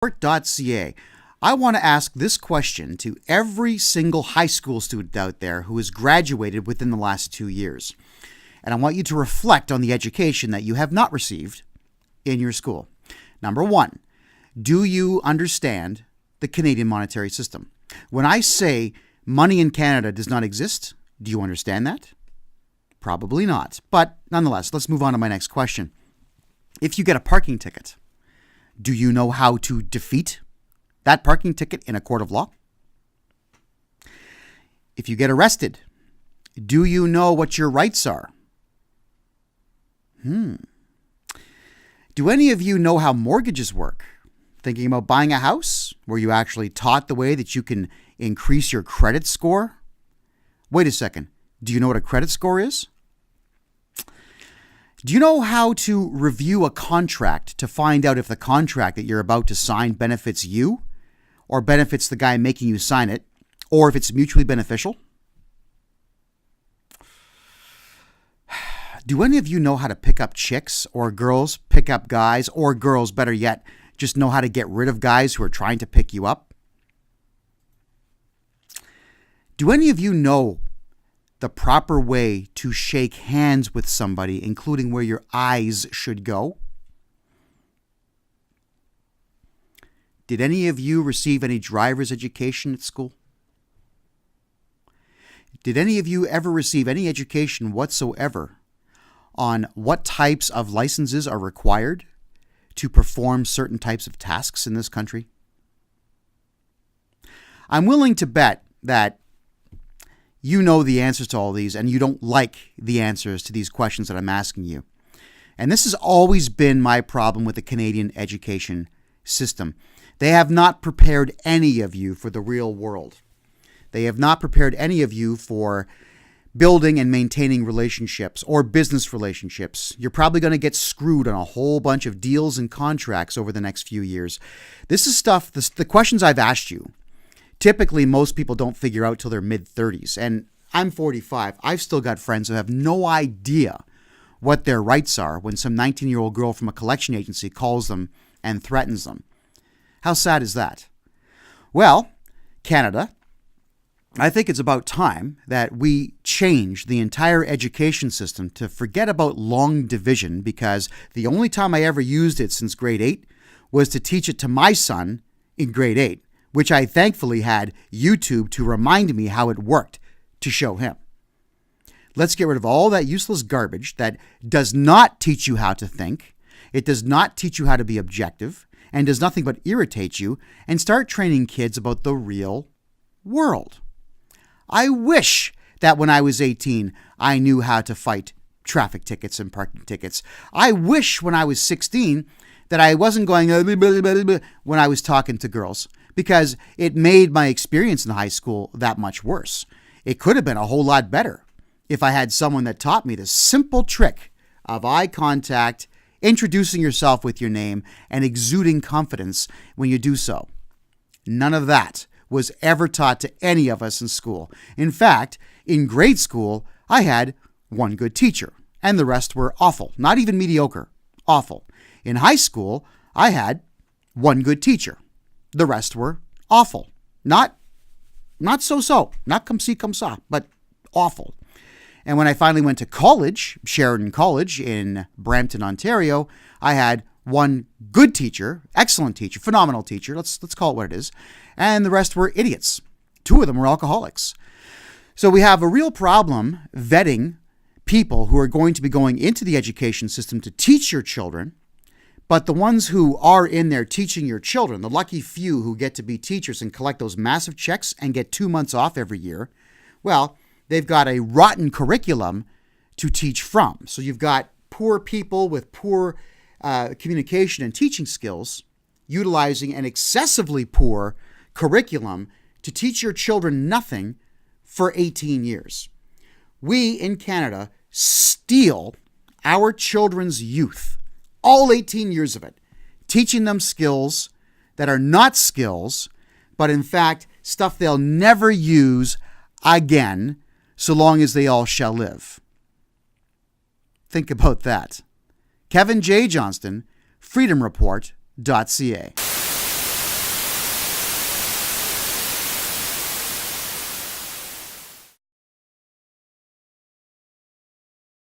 Report.ca. I want to ask this question to every single high school student out there who has graduated within the last 2 years. And I want you to reflect on the education that you have not received in your school. Number one, do you understand the Canadian monetary system? When I say money in Canada does not exist, do you understand that? Probably not. But nonetheless, let's move on to my next question. If you get a parking ticket, do you know how to defeat that parking ticket in a court of law? If you get arrested, do you know what your rights are? Do any of you know how mortgages work? Thinking about buying a house? Were you actually taught the way that you can increase your credit score? Wait a second. Do you know what a credit score is? Do you know how to review a contract to find out if the contract that you're about to sign benefits you or benefits the guy making you sign it, or if it's mutually beneficial? Do any of you know how to pick up chicks, or girls pick up guys, or girls, better yet, just know how to get rid of guys who are trying to pick you up? Do any of you know the proper way to shake hands with somebody, including where your eyes should go? Did any of you receive any driver's education at school? Did any of you ever receive any education whatsoever on what types of licenses are required to perform certain types of tasks in this country? I'm willing to bet that you know the answers to all these, and you don't like the answers to these questions that I'm asking you. And this has always been my problem with the Canadian education system. They have not prepared any of you for the real world. They have not prepared any of you for building and maintaining relationships or business relationships. You're probably going to get screwed on a whole bunch of deals and contracts over the next few years. This is stuff, the questions I've asked you, typically, most people don't figure out till their mid-30s. And I'm 45. I've still got friends who have no idea what their rights are when some 19-year-old girl from a collection agency calls them and threatens them. How sad is that? Well, Canada, I think it's about time that we change the entire education system to forget about long division, because the only time I ever used it since grade 8 was to teach it to my son in grade 8. Which I thankfully had YouTube to remind me how it worked to show him. Let's get rid of all that useless garbage that does not teach you how to think. It does not teach you how to be objective and does nothing but irritate you, and start training kids about the real world. I wish that when I was 18, I knew how to fight traffic tickets and parking tickets. I wish when I was 16 that I wasn't going when I was talking to girls, because it made my experience in high school that much worse. It could have been a whole lot better if I had someone that taught me the simple trick of eye contact, introducing yourself with your name, and exuding confidence when you do so. None of that was ever taught to any of us in school. In fact, in grade school, I had one good teacher, and the rest were awful. Not even mediocre, awful. In high school, I had one good teacher. The rest were awful. Not so-so. Not comme ci, comme ça, but awful. And when I finally went to college, Sheridan College in Brampton, Ontario, I had one good teacher, excellent teacher, phenomenal teacher, let's call it what it is, and the rest were idiots. 2 of them were alcoholics. So we have a real problem vetting people who are going to be going into the education system to teach your children. But the ones who are in there teaching your children, the lucky few who get to be teachers and collect those massive checks and get 2 months off every year, well, they've got a rotten curriculum to teach from. So you've got poor people with poor communication and teaching skills utilizing an excessively poor curriculum to teach your children nothing for 18 years. We in Canada steal our children's youth, all 18 years of it, teaching them skills that are not skills, but in fact, stuff they'll never use again, so long as they all shall live. Think about that. Kevin J. Johnston, freedomreport.ca.